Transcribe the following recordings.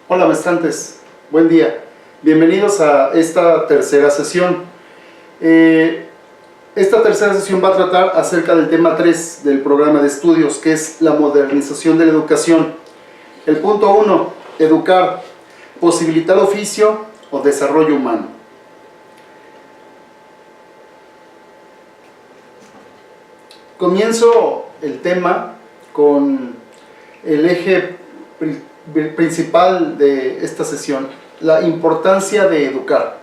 Hola maestrantes, buen día. Bienvenidos a esta tercera sesión. Esta tercera sesión va a tratar acerca del tema 3 del programa de estudios, que es la modernización de la educación. El punto 1, educar, posibilitar oficio o desarrollo humano. Comienzo el tema con el eje principal de esta sesión, la importancia de educar.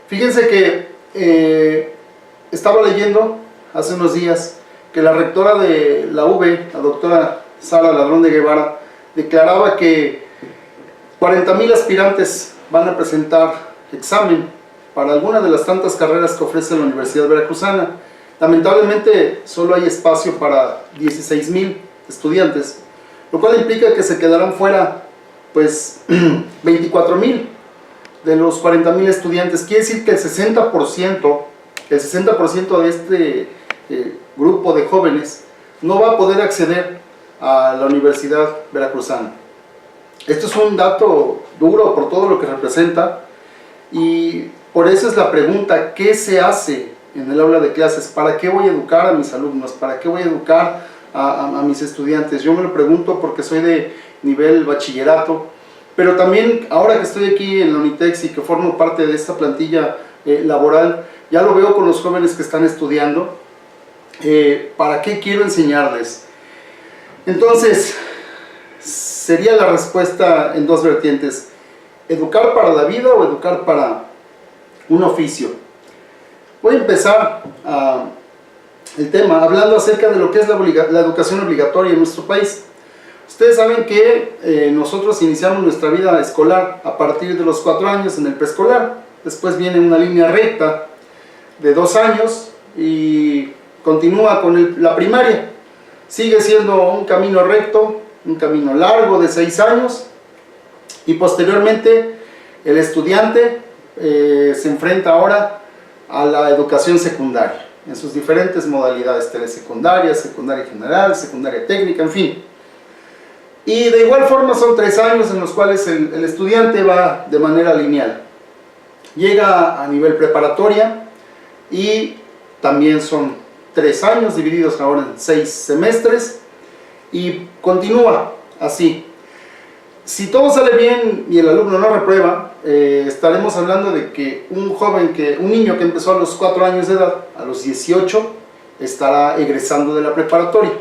Fíjense que estaba leyendo hace unos días que la rectora de la UB, la doctora Sara Ladrón de Guevara, declaraba que 40,000 aspirantes van a presentar examen para alguna de las tantas carreras que ofrece la Universidad Veracruzana. Lamentablemente solo hay espacio para 16,000 estudiantes, lo cual implica que se quedarán fuera pues 24,000 de los 40,000 estudiantes. Quiere decir que el 60% de este grupo de jóvenes no va a poder acceder a la Universidad Veracruzana. Esto es un dato duro por todo lo que representa, y por eso es la pregunta: ¿qué se hace en el aula de clases? ¿Para qué voy a educar a mis alumnos? ¿Para qué voy a educar a mis estudiantes? Yo me lo pregunto porque soy de nivel bachillerato, pero también ahora que estoy aquí en la Unitex y que formo parte de esta plantilla laboral, ya lo veo con los jóvenes que están estudiando. ¿Para qué quiero enseñarles? Entonces, sería la respuesta en dos vertientes: educar para la vida o educar para un oficio. Voy a empezar el tema hablando acerca de lo que es la educación obligatoria en nuestro país. Ustedes saben que nosotros iniciamos nuestra vida escolar a partir de los 4 años en el preescolar. Después viene una línea recta de 2 años y continúa con la primaria. Sigue siendo un camino recto, un camino largo de 6 años, y posteriormente el estudiante se enfrenta ahora a la educación secundaria en sus diferentes modalidades: telesecundaria, secundaria general, secundaria técnica, en fin. Y de igual forma son 3 años en los cuales el estudiante va de manera lineal. Llega a nivel preparatoria y también son 3 años divididos ahora en 6 semestres, y continúa así. Si todo sale bien y el alumno no reprueba, estaremos hablando de que un niño que empezó a los 4 años de edad, a los 18 estará egresando de la preparatoria.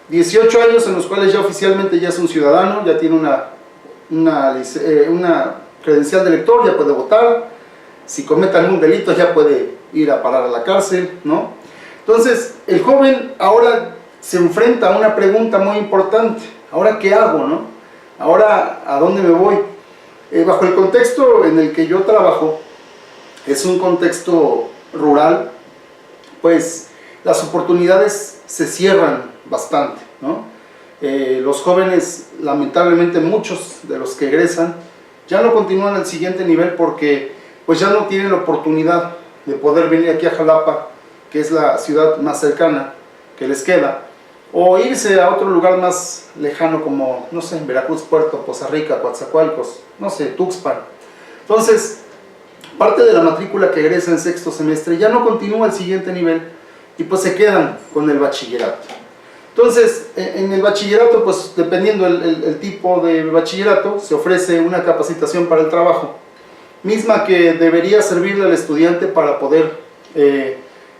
18 años en los cuales ya oficialmente ya es un ciudadano, ya tiene una credencial de elector, ya puede votar. Si comete algún delito ya puede ir a parar a la cárcel, ¿no? Entonces el joven ahora se enfrenta a una pregunta muy importante: ¿ahora qué hago, no? ¿Ahora a dónde me voy? Bajo el contexto en el que yo trabajo, es un contexto rural, pues las oportunidades se cierran bastante, ¿no? Los jóvenes, lamentablemente muchos de los que egresan, ya no continúan al siguiente nivel porque pues ya no tienen la oportunidad de poder venir aquí a Jalapa, que es la ciudad más cercana que les queda, o irse a otro lugar más lejano como, no sé, Veracruz, Puerto, Poza Rica, Coatzacoalcos, no sé, Tuxpan. Entonces, parte de la matrícula que egresa en 6º semestre ya no continúa al siguiente nivel y pues se quedan con el bachillerato. Entonces, en el bachillerato, pues dependiendo el tipo de bachillerato, se ofrece una capacitación para el trabajo, misma que debería servirle al estudiante para poder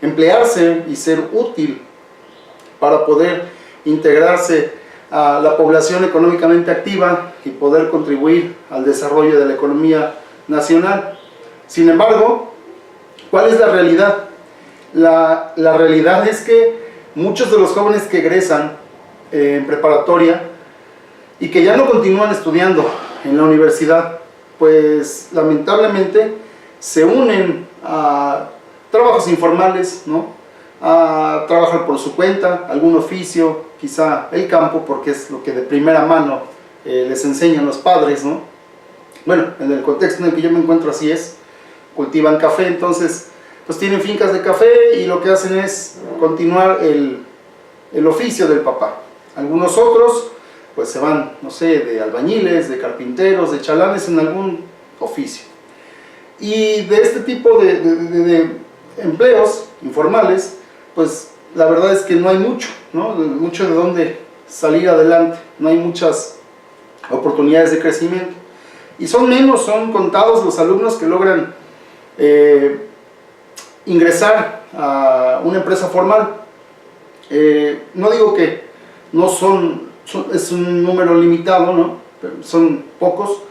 emplearse y ser útil, para poder integrarse a la población económicamente activa y poder contribuir al desarrollo de la economía nacional. Sin embargo, ¿cuál es la realidad? La realidad es que muchos de los jóvenes que egresan en preparatoria y que ya no continúan estudiando en la universidad, pues lamentablemente se unen a trabajos informales, ¿no? A trabajar por su cuenta, algún oficio, quizá el campo, porque es lo que de primera mano les enseñan los padres, ¿no? Bueno, en el contexto en el que yo me encuentro así es. Cultivan café, entonces pues tienen fincas de café y lo que hacen es continuar el oficio del papá. Algunos otros pues se van, no sé, de albañiles, de carpinteros, de chalanes en algún oficio. Y de este tipo de empleos informales, pues la verdad es que no hay mucho, ¿no? Mucho de dónde salir adelante, no hay muchas oportunidades de crecimiento. Y son contados los alumnos que logran ingresar a una empresa formal. No digo que no es un número limitado, ¿no? Pero son pocos.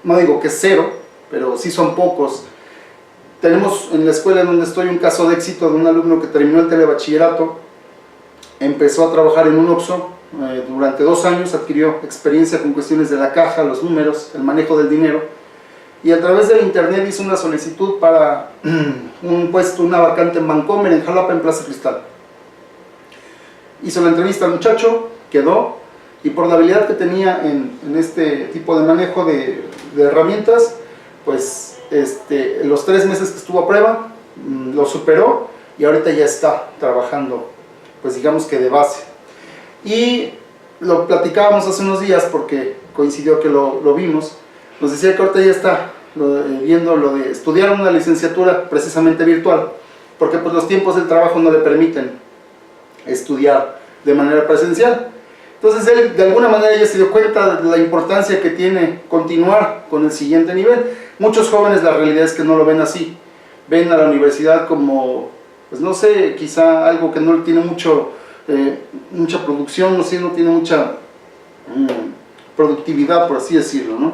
No digo que es cero, pero sí son pocos. Tenemos en la escuela en donde estoy un caso de éxito de un alumno que terminó el telebachillerato, empezó a trabajar en un Oxxo, durante 2 años adquirió experiencia con cuestiones de la caja, los números, el manejo del dinero, y a través del internet hizo una solicitud para un puesto, una vacante en Vancomer, en Jalapa, en Plaza Cristal. Hizo la entrevista al muchacho, quedó, y por la habilidad que tenía en este tipo de manejo de herramientas, pues los 3 meses que estuvo a prueba, lo superó, y ahorita ya está trabajando, pues digamos que de base. Y lo platicábamos hace unos días porque coincidió que lo vimos. Nos decía que ahorita ya está viendo lo de estudiar una licenciatura precisamente virtual, porque pues los tiempos del trabajo no le permiten estudiar de manera presencial. Entonces él de alguna manera ya se dio cuenta de la importancia que tiene continuar con el siguiente nivel. Muchos jóvenes la realidad es que no lo ven así, ven a la universidad como, pues no sé, quizá algo que no tiene mucha producción, no sé, no tiene mucha productividad, por así decirlo, ¿no?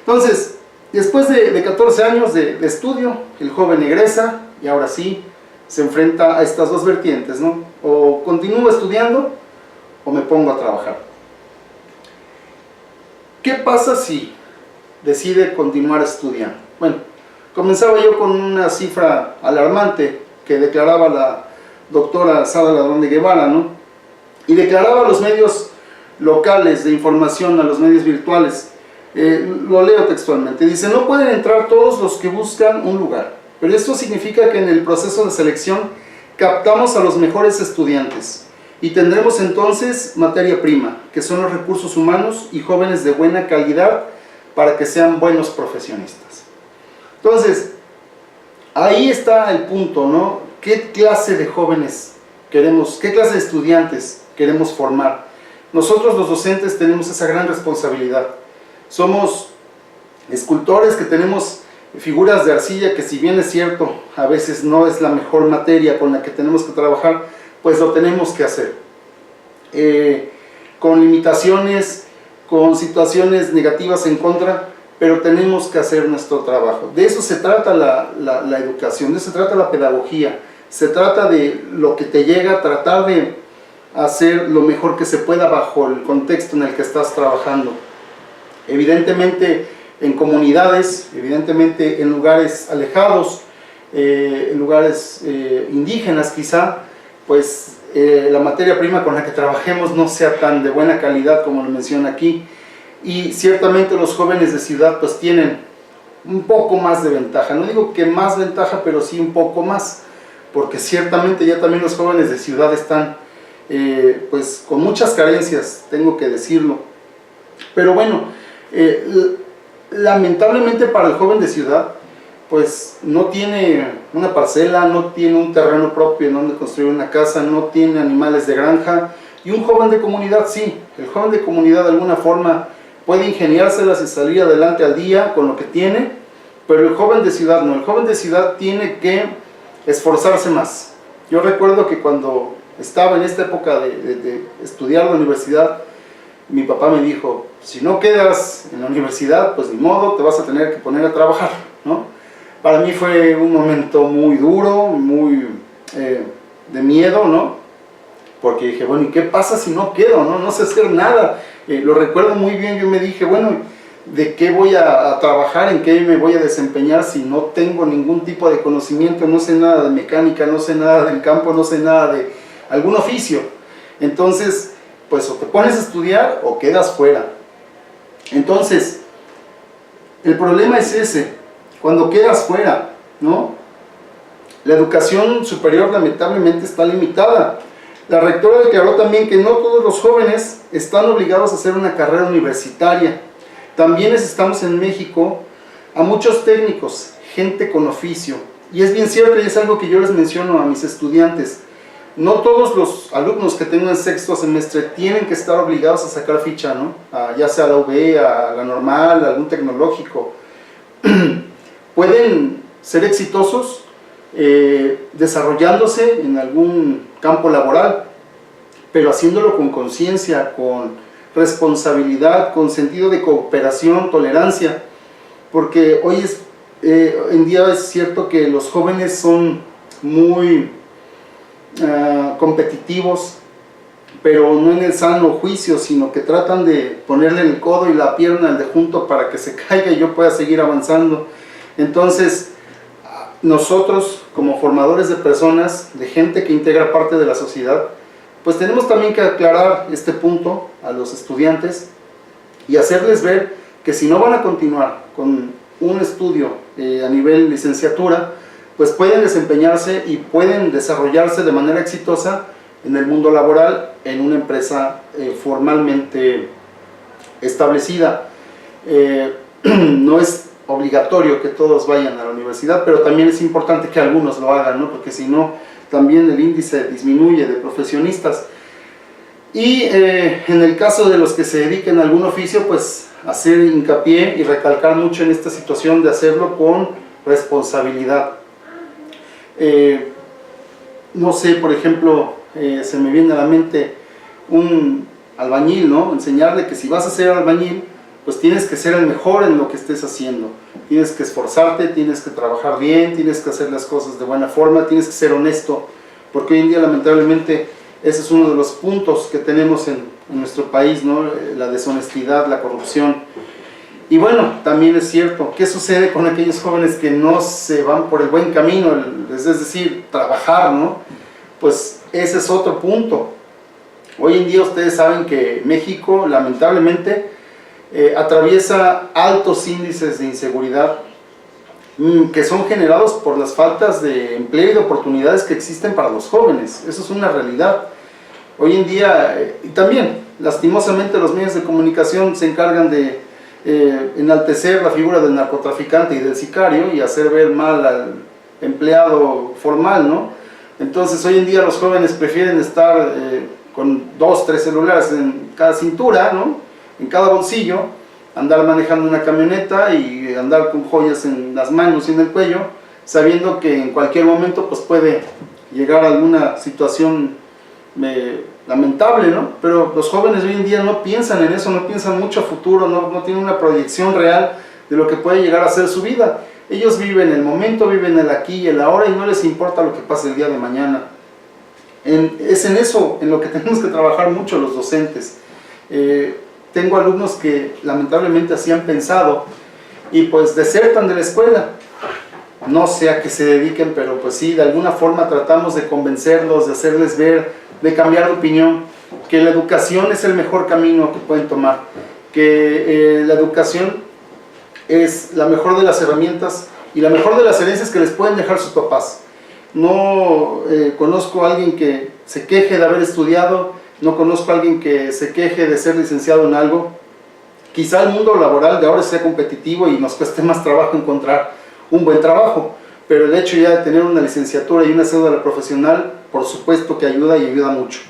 Entonces, después de 14 años de estudio, el joven egresa y ahora sí se enfrenta a estas dos vertientes, ¿no? O continúo estudiando o me pongo a trabajar. ¿Qué pasa si decide continuar estudiando? Bueno, comenzaba yo con una cifra alarmante que declaraba la doctora Sara Ladrón de Guevara, ¿no? Y declaraba a los medios locales de información, a los medios virtuales, lo leo textualmente, dice: no pueden entrar todos los que buscan un lugar, pero esto significa que en el proceso de selección captamos a los mejores estudiantes y tendremos entonces materia prima, que son los recursos humanos y jóvenes de buena calidad para que sean buenos profesionistas. Entonces, ahí está el punto, ¿no? ¿Qué clase de jóvenes queremos, qué clase de estudiantes queremos formar? Nosotros los docentes tenemos esa gran responsabilidad. Somos escultores que tenemos figuras de arcilla que, si bien es cierto, a veces no es la mejor materia con la que tenemos que trabajar, pues lo tenemos que hacer. Con limitaciones, con situaciones negativas en contra, pero tenemos que hacer nuestro trabajo. De eso se trata la educación, de eso se trata la pedagogía. Se trata de lo que te llega, tratar de hacer lo mejor que se pueda bajo el contexto en el que estás trabajando. Evidentemente en comunidades, evidentemente en lugares alejados, en lugares indígenas quizá, pues la materia prima con la que trabajemos no sea tan de buena calidad como lo menciona aquí, y ciertamente los jóvenes de ciudad pues tienen un poco más de ventaja. No digo que más ventaja, pero sí un poco más, porque ciertamente ya también los jóvenes de ciudad están pues con muchas carencias, tengo que decirlo. Pero bueno, lamentablemente para el joven de ciudad, pues no tiene una parcela, no tiene un terreno propio en donde construir una casa, no tiene animales de granja. Y un joven de comunidad sí, el joven de comunidad de alguna forma puede ingeniárselas y salir adelante al día con lo que tiene, pero el joven de ciudad no. El joven de ciudad tiene que esforzarse más. Yo recuerdo que cuando estaba en esta época de estudiar la universidad, mi papá me dijo: si no quedas en la universidad, pues ni modo, te vas a tener que poner a trabajar, ¿no? Para mí fue un momento muy duro, muy de miedo, ¿no? Porque dije, bueno, ¿y qué pasa si no quedo, no? No sé hacer nada. Lo recuerdo muy bien. Yo me dije, bueno, ¿de qué voy a trabajar? ¿En qué me voy a desempeñar si no tengo ningún tipo de conocimiento? No sé nada de mecánica, no sé nada del campo, no sé nada de algún oficio. Entonces, pues o te pones a estudiar o quedas fuera. Entonces, el problema es ese, cuando quedas fuera, ¿no? La educación superior lamentablemente está limitada. La rectora declaró también que no todos los jóvenes están obligados a hacer una carrera universitaria. También necesitamos en México a muchos técnicos, gente con oficio. Y es bien cierto, y es algo que yo les menciono a mis estudiantes. No todos los alumnos que tengan sexto semestre tienen que estar obligados a sacar ficha, ¿no? Ya sea a la UB, a la normal, a algún tecnológico. Pueden ser exitosos desarrollándose en algún campo laboral, pero haciéndolo con conciencia, con responsabilidad, con sentido de cooperación, tolerancia, porque hoy en día es cierto que los jóvenes son muy competitivos, pero no en el sano juicio, sino que tratan de ponerle el codo y la pierna al de junto para que se caiga y yo pueda seguir avanzando. Entonces, nosotros como formadores de personas, de gente que integra parte de la sociedad, pues tenemos también que aclarar este punto a los estudiantes y hacerles ver que si no van a continuar con un estudio a nivel licenciatura, pues pueden desempeñarse y pueden desarrollarse de manera exitosa en el mundo laboral, en una empresa formalmente establecida. No es obligatorio que todos vayan a la universidad, pero también es importante que algunos lo hagan, ¿no? Porque si no, también el índice disminuye de profesionistas. Y en el caso de los que se dediquen a algún oficio, pues hacer hincapié y recalcar mucho en esta situación de hacerlo con responsabilidad. No sé, por ejemplo, se me viene a la mente un albañil, ¿no? Enseñarle que si vas a ser albañil, pues tienes que ser el mejor en lo que estés haciendo. Tienes que esforzarte, tienes que trabajar bien, tienes que hacer las cosas de buena forma, tienes que ser honesto, porque hoy en día lamentablemente ese es uno de los puntos que tenemos en nuestro país, ¿no? La deshonestidad, la corrupción. Y bueno, también es cierto, ¿qué sucede con aquellos jóvenes que no se van por el buen camino? Es decir, trabajar, ¿no? Pues ese es otro punto. Hoy en día ustedes saben que México, lamentablemente, atraviesa altos índices de inseguridad que son generados por las faltas de empleo y de oportunidades que existen para los jóvenes. Eso es una realidad. Hoy en día, y también, lastimosamente, los medios de comunicación se encargan de enaltecer la figura del narcotraficante y del sicario y hacer ver mal al empleado formal, ¿no? Entonces, hoy en día los jóvenes prefieren estar con 2, 3 celulares en cada cintura, ¿no? En cada bolsillo, andar manejando una camioneta y andar con joyas en las manos y en el cuello, sabiendo que en cualquier momento pues puede llegar a alguna situación lamentable, ¿no? Pero los jóvenes hoy en día no piensan en eso, no piensan mucho a futuro, no tienen una proyección real de lo que puede llegar a ser su vida. Ellos viven el momento, viven el aquí y el ahora y no les importa lo que pase el día de mañana. Es en eso en lo que tenemos que trabajar mucho los docentes. Tengo alumnos que lamentablemente así han pensado y pues desertan de la escuela. No sé a qué se dediquen, pero pues sí, de alguna forma tratamos de convencerlos, de hacerles ver, de cambiar de opinión, que la educación es el mejor camino que pueden tomar, que la educación es la mejor de las herramientas y la mejor de las herencias que les pueden dejar sus papás. No conozco a alguien que se queje de haber estudiado, no conozco a alguien que se queje de ser licenciado en algo. Quizá el mundo laboral de ahora sea competitivo y nos cueste más trabajo encontrar un buen trabajo, pero el hecho ya de tener una licenciatura y una cédula profesional, por supuesto que ayuda y ayuda mucho.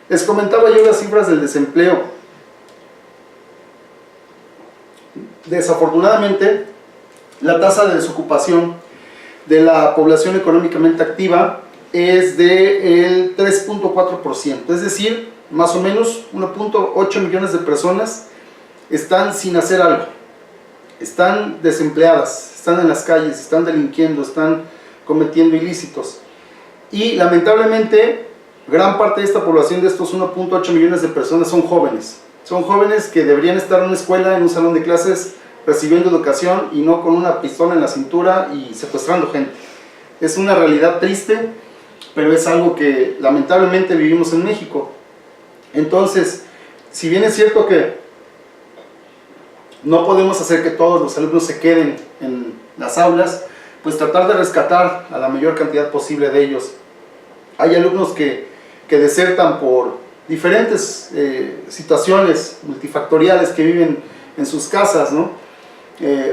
Les comentaba yo las cifras del desempleo. Desafortunadamente, la tasa de desocupación de la población económicamente activa es del 3.4%, es decir, más o menos 1.8 millones de personas están sin hacer algo, están desempleadas, están en las calles, están delinquiendo, están cometiendo ilícitos. Y lamentablemente, gran parte de esta población, de estos 1.8 millones de personas, son jóvenes que deberían estar en una escuela, en un salón de clases, recibiendo educación y no con una pistola en la cintura y secuestrando gente. Es una realidad triste, pero es algo que lamentablemente vivimos en México. Entonces, si bien es cierto que no podemos hacer que todos los alumnos se queden en las aulas, pues tratar de rescatar a la mayor cantidad posible de ellos. Hay alumnos que desertan por diferentes situaciones multifactoriales que viven en sus casas, ¿no?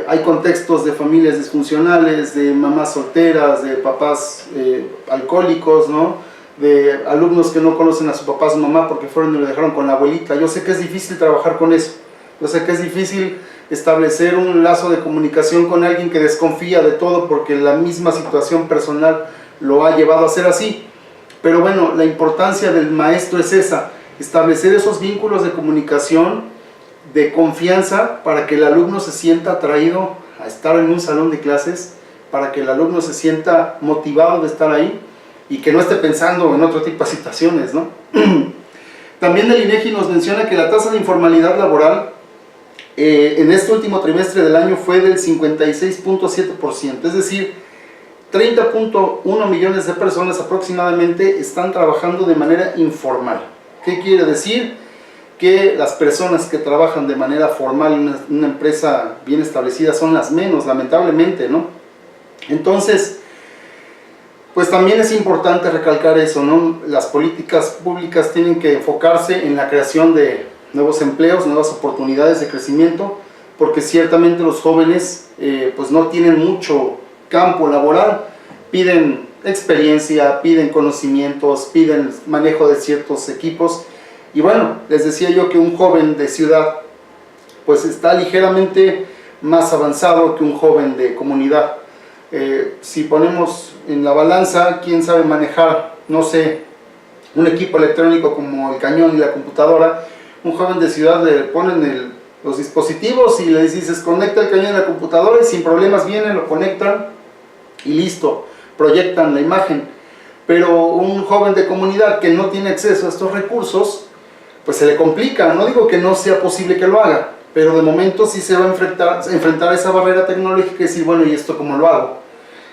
Hay contextos de familias disfuncionales, de mamás solteras, de papás alcohólicos, ¿no? De alumnos que no conocen a su papá, a su mamá porque fueron y lo dejaron con la abuelita. Yo sé que es difícil trabajar con eso, yo sé que es difícil establecer un lazo de comunicación con alguien que desconfía de todo porque la misma situación personal lo ha llevado a ser así. Pero bueno, la importancia del maestro es esa, establecer esos vínculos de comunicación, de confianza, para que el alumno se sienta atraído a estar en un salón de clases, para que el alumno se sienta motivado de estar ahí y que no esté pensando en otro tipo de situaciones, ¿no? También el INEGI nos menciona que la tasa de informalidad laboral en este último trimestre del año fue del 56.7%, es decir, 30.1 millones de personas aproximadamente están trabajando de manera informal. ¿Qué quiere decir? Que las personas que trabajan de manera formal en una empresa bien establecida son las menos, lamentablemente, ¿no? Entonces, pues también es importante recalcar eso, ¿no? Las políticas públicas tienen que enfocarse en la creación de nuevos empleos, nuevas oportunidades de crecimiento, porque ciertamente los jóvenes pues no tienen mucho campo laboral, piden experiencia, piden conocimientos, piden manejo de ciertos equipos. Y bueno, les decía yo que un joven de ciudad pues está ligeramente más avanzado que un joven de comunidad. Si ponemos en la balanza, quién sabe manejar, no sé, un equipo electrónico como el cañón y la computadora, un joven de ciudad le ponen los dispositivos y le dices conecta el cañón y la computadora y sin problemas vienen, lo conectan y listo, proyectan la imagen. Pero un joven de comunidad que no tiene acceso a estos recursos, pues se le complica. No digo que no sea posible que lo haga, pero de momento sí se va a enfrentar a esa barrera tecnológica y decir, bueno, ¿y esto cómo lo hago?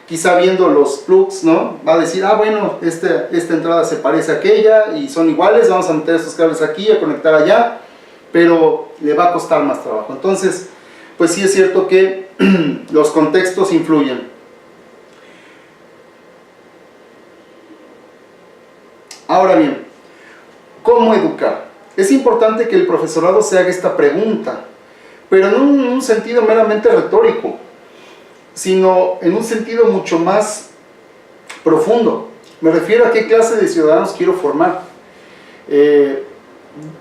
Quizá viendo los plugs, ¿no? Va a decir, ah, bueno, esta entrada se parece a aquella y son iguales, vamos a meter estos cables aquí, a conectar allá, pero le va a costar más trabajo. Entonces, pues sí es cierto que los contextos influyen. Ahora bien, ¿cómo educar? Es importante que el profesorado se haga esta pregunta, pero no en un sentido meramente retórico, sino en un sentido mucho más profundo. Me refiero a qué clase de ciudadanos quiero formar.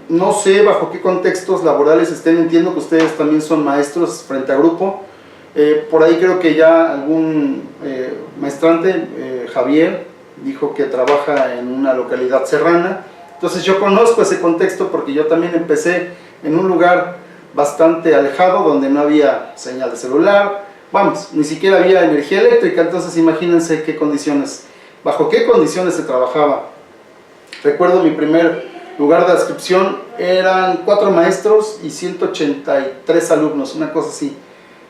No sé bajo qué contextos laborales estén, entiendo que ustedes también son maestros frente a grupo. Por ahí creo que ya algún maestrante, Javier, dijo que trabaja en una localidad serrana. Entonces yo conozco ese contexto porque yo también empecé en un lugar bastante alejado donde no había señal de celular, vamos, ni siquiera había energía eléctrica. Entonces imagínense qué condiciones, bajo qué condiciones se trabajaba. Recuerdo mi primer lugar de adscripción, eran 4 maestros y 183 alumnos, una cosa así.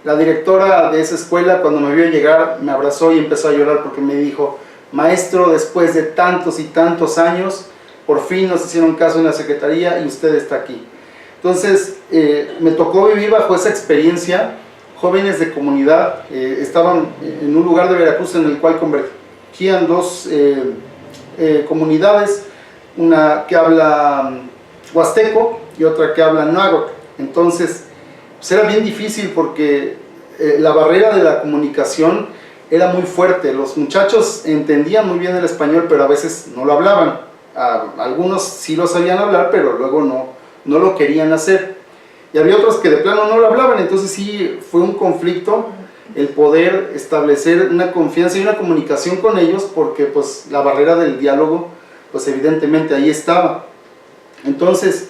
La directora de esa escuela, cuando me vio llegar, me abrazó y empezó a llorar porque me dijo, maestro, después de tantos y tantos años, por fin nos hicieron caso en la secretaría y usted está aquí. Entonces, me tocó vivir bajo esa experiencia. Jóvenes de comunidad estaban en un lugar de Veracruz en el cual convergían 2 comunidades, una que habla huasteco y otra que habla náhuatl. Entonces, pues era bien difícil porque la barrera de la comunicación era muy fuerte. Los muchachos entendían muy bien el español, pero a veces no lo hablaban. Algunos sí lo sabían hablar, pero luego no lo querían hacer. Y había otros que de plano no lo hablaban. Entonces sí fue un conflicto el poder establecer una confianza y una comunicación con ellos, porque pues la barrera del diálogo pues evidentemente ahí estaba. Entonces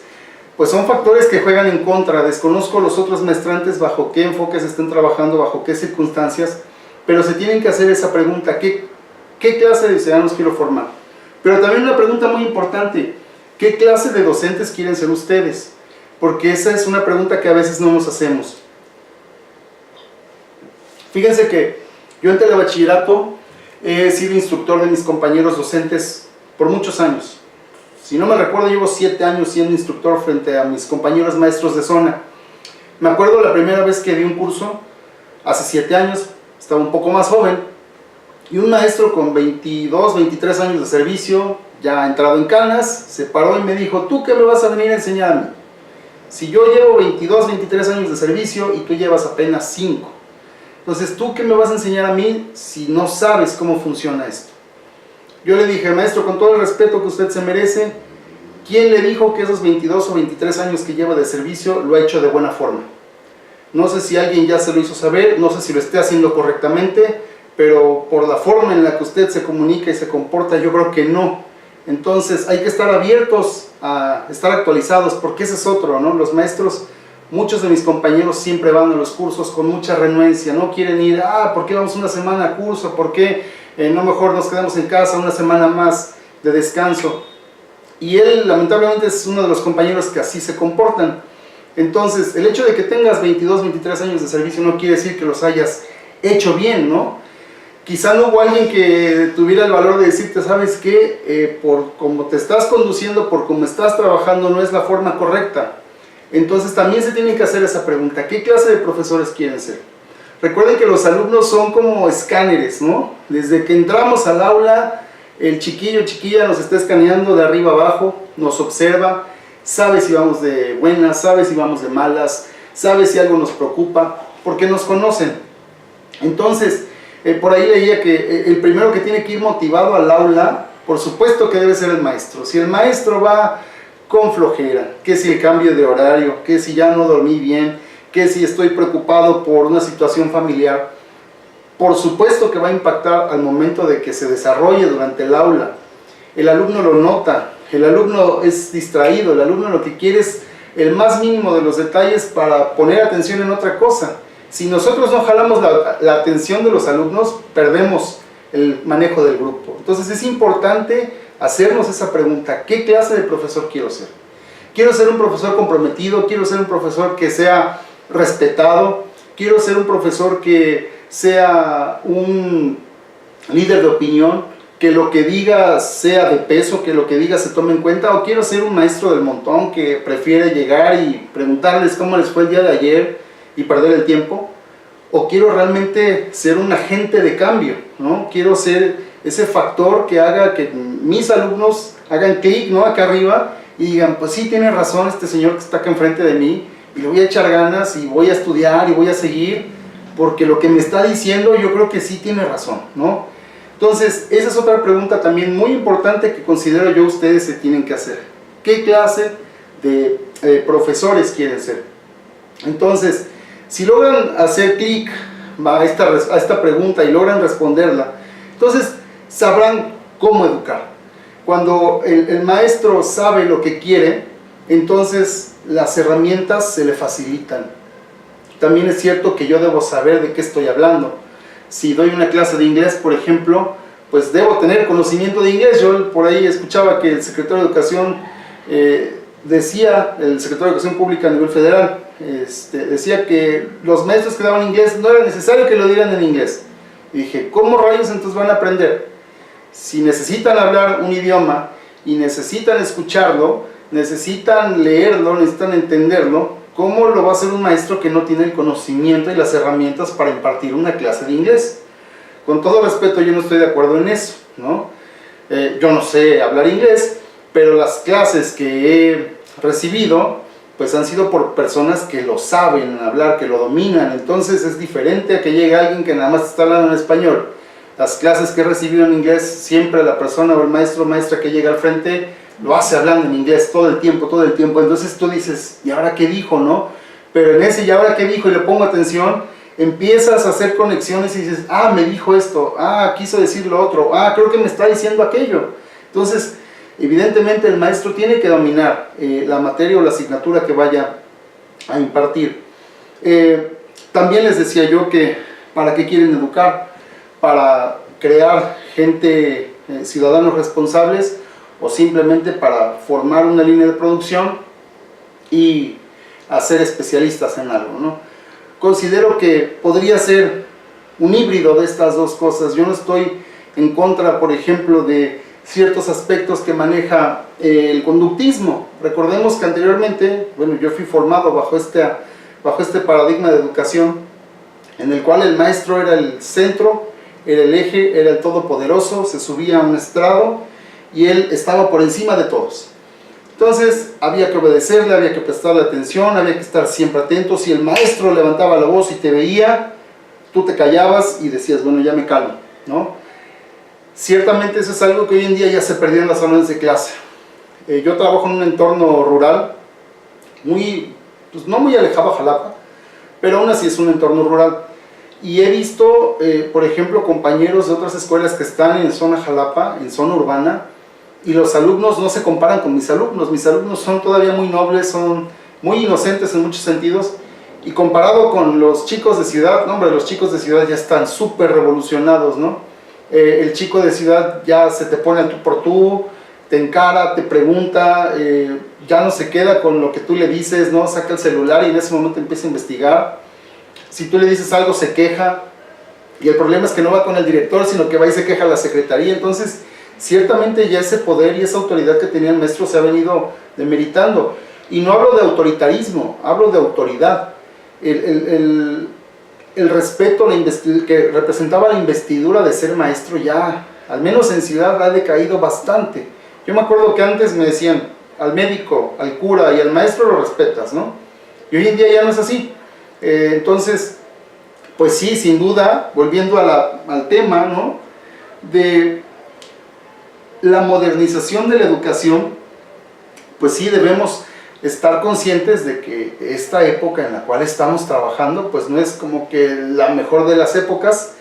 pues son factores que juegan en contra. Desconozco los otros maestrantes bajo qué enfoques estén trabajando, bajo qué circunstancias, pero se tienen que hacer esa pregunta, ¿qué clase de ciudadanos quiero formar? Pero también una pregunta muy importante, ¿qué clase de docentes quieren ser ustedes? Porque esa es una pregunta que a veces no nos hacemos. Fíjense que yo en telebachillerato he sido instructor de mis compañeros docentes por muchos años. Si no me recuerdo, llevo 7 años siendo instructor frente a mis compañeros maestros de zona. Me acuerdo la primera vez que di un curso, hace 7 años, estaba un poco más joven, y un maestro con 22, 23 años de servicio, ya entrado en canas, se paró y me dijo: ¿tú qué me vas a venir a enseñar a mí? Si yo llevo 22, 23 años de servicio y tú llevas apenas 5. Entonces, ¿tú qué me vas a enseñar a mí si no sabes cómo funciona esto? Yo le dije: maestro, con todo el respeto que usted se merece, ¿quién le dijo que esos 22 o 23 años que lleva de servicio lo ha hecho de buena forma? No sé si alguien ya se lo hizo saber, no sé si lo esté haciendo correctamente, pero por la forma en la que usted se comunica y se comporta, yo creo que no. Entonces hay que estar abiertos a estar actualizados, porque ese es otro, ¿no? Los maestros, muchos de mis compañeros siempre van a los cursos con mucha renuencia, no quieren ir. ¿Por qué vamos una semana a curso? ¿Por qué no mejor nos quedamos en casa una semana más de descanso? Y él lamentablemente es uno de los compañeros que así se comportan. Entonces, el hecho de que tengas 22, 23 años de servicio no quiere decir que los hayas hecho bien, ¿no? Quizá no hubo alguien que tuviera el valor de decirte: ¿sabes qué? Por cómo te estás conduciendo, por cómo estás trabajando, no es la forma correcta. Entonces también se tiene que hacer esa pregunta: ¿qué clase de profesores quieren ser? Recuerden que los alumnos son como escáneres, ¿no? Desde que entramos al aula, el chiquillo o chiquilla nos está escaneando de arriba abajo, nos observa, sabe si vamos de buenas, sabe si vamos de malas, sabe si algo nos preocupa, porque nos conocen. Entonces, por ahí leía que el primero que tiene que ir motivado al aula, por supuesto que debe ser el maestro. Si el maestro va con flojera, que si el cambio de horario, que si ya no dormí bien, que si estoy preocupado por una situación familiar, por supuesto que va a impactar al momento de que se desarrolle durante el aula. El alumno lo nota, el alumno es distraído, el alumno lo que quiere es el más mínimo de los detalles para poner atención en otra cosa. Si nosotros no jalamos la atención de los alumnos, perdemos el manejo del grupo. Entonces es importante hacernos esa pregunta: ¿qué clase de profesor quiero ser? Quiero ser un profesor comprometido, quiero ser un profesor que sea respetado, quiero ser un profesor que sea un líder de opinión, que lo que diga sea de peso, que lo que diga se tome en cuenta, o quiero ser un maestro del montón que prefiere llegar y preguntarles cómo les fue el día de ayer y perder el tiempo, o quiero realmente ser un agente de cambio, ¿no? Quiero ser ese factor que haga que mis alumnos hagan clic, ¿no?, acá arriba y digan: pues sí, tiene razón este señor que está acá enfrente de mí, y le voy a echar ganas y voy a estudiar y voy a seguir, porque lo que me está diciendo yo creo que sí tiene razón, ¿no? Entonces, esa es otra pregunta también muy importante que considero yo ustedes se tienen que hacer: ¿qué clase de profesores quieren ser? Entonces, si logran hacer clic a esta pregunta y logran responderla, entonces sabrán cómo educar. Cuando el maestro sabe lo que quiere, entonces las herramientas se le facilitan. También es cierto que yo debo saber de qué estoy hablando. Si doy una clase de inglés, por ejemplo, pues debo tener conocimiento de inglés. Yo por ahí escuchaba que el secretario de Educación decía, el secretario de Educación Pública a nivel federal, decía que los maestros que daban inglés no era necesario que lo dieran en inglés. Y dije: ¿cómo rayos entonces van a aprender? Si necesitan hablar un idioma y necesitan escucharlo, necesitan leerlo, necesitan entenderlo, ¿cómo lo va a hacer un maestro que no tiene el conocimiento y las herramientas para impartir una clase de inglés? Con todo respeto, yo no estoy de acuerdo en eso, ¿no? Yo no sé hablar inglés, pero las clases que he recibido pues han sido por personas que lo saben hablar, que lo dominan. Entonces es diferente a que llegue alguien que nada más está hablando en español. Las clases que he recibido en inglés, siempre la persona o el maestro o maestra que llega al frente lo hace hablando en inglés todo el tiempo, todo el tiempo. Entonces tú dices: ¿y ahora qué dijo, no? Pero en ese "y ahora qué dijo" y le pongo atención, empiezas a hacer conexiones y dices: me dijo esto, quiso decir lo otro, creo que me está diciendo aquello. Entonces, evidentemente el maestro tiene que dominar la materia o la asignatura que vaya a impartir. También les decía yo que ¿para qué quieren educar? Para crear gente, ciudadanos responsables, o simplemente para formar una línea de producción y hacer especialistas en algo, ¿no? Considero que podría ser un híbrido de estas dos cosas. Yo no estoy en contra, por ejemplo, de ciertos aspectos que maneja el conductismo. Recordemos que anteriormente, bueno, yo fui formado bajo este paradigma de educación, en el cual el maestro era el centro, era el eje, era el todopoderoso, se subía a un estrado y él estaba por encima de todos. Entonces había que obedecerle, había que prestarle atención, había que estar siempre atento. Si el maestro levantaba la voz y te veía, tú te callabas y decías, bueno, ya me calmo, ¿no? Ciertamente eso es algo que hoy en día ya se perdió en las salones de clase. Yo trabajo en un entorno rural, pues no muy alejado a Jalapa, pero aún así es un entorno rural. Y he visto, por ejemplo, compañeros de otras escuelas que están en zona Jalapa, en zona urbana, y los alumnos no se comparan con mis alumnos. Mis alumnos son todavía muy nobles, son muy inocentes en muchos sentidos, y comparado con los chicos de ciudad, no, hombre, los chicos de ciudad ya están súper revolucionados, ¿no? El chico de ciudad ya se te pone al tú por tú, te encara, te pregunta, ya no se queda con lo que tú le dices, ¿no? Saca el celular y en ese momento empieza a investigar. Si tú le dices algo se queja, y el problema es que no va con el director, sino que va y se queja a la secretaría. Entonces ciertamente ya ese poder y esa autoridad que tenía el maestro se ha venido demeritando. Y no hablo de autoritarismo, hablo de autoridad. El respeto que representaba la investidura de ser maestro ya, al menos en ciudad, ha decaído bastante. Yo me acuerdo que antes me decían, al médico, al cura y al maestro lo respetas, ¿no? Y hoy en día ya no es así. Entonces, pues sí, sin duda, volviendo al tema, ¿no?, de la modernización de la educación, pues sí debemos estar conscientes de que esta época en la cual estamos trabajando, pues no es como que la mejor de las épocas,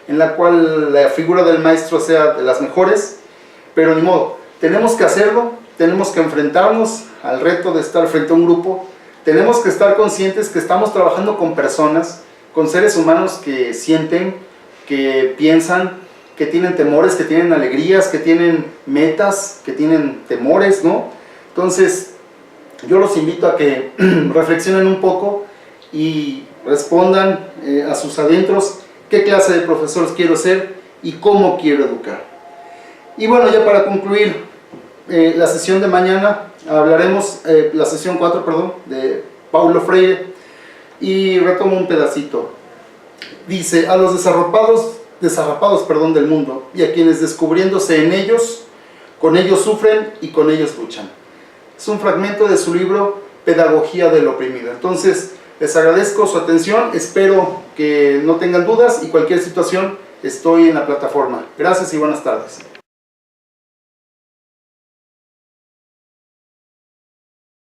en la cual la figura del maestro sea de las mejores, pero ni modo, tenemos que hacerlo, tenemos que enfrentarnos al reto de estar frente a un grupo, tenemos que estar conscientes que estamos trabajando con personas, con seres humanos que sienten, que piensan, que tienen temores, que tienen alegrías, que tienen metas, que tienen temores, ¿no? Entonces, yo los invito a que reflexionen un poco y respondan a sus adentros qué clase de profesores quiero ser y cómo quiero educar. Y bueno, ya para concluir la sesión de mañana, hablaremos, la sesión 4, perdón, de Paulo Freire, y retomo un pedacito. Dice, a los desarrapados del mundo, y a quienes descubriéndose en ellos, con ellos sufren y con ellos luchan. Es un fragmento de su libro Pedagogía del Oprimido. Entonces, les agradezco su atención, espero que no tengan dudas y cualquier situación estoy en la plataforma. Gracias y buenas tardes.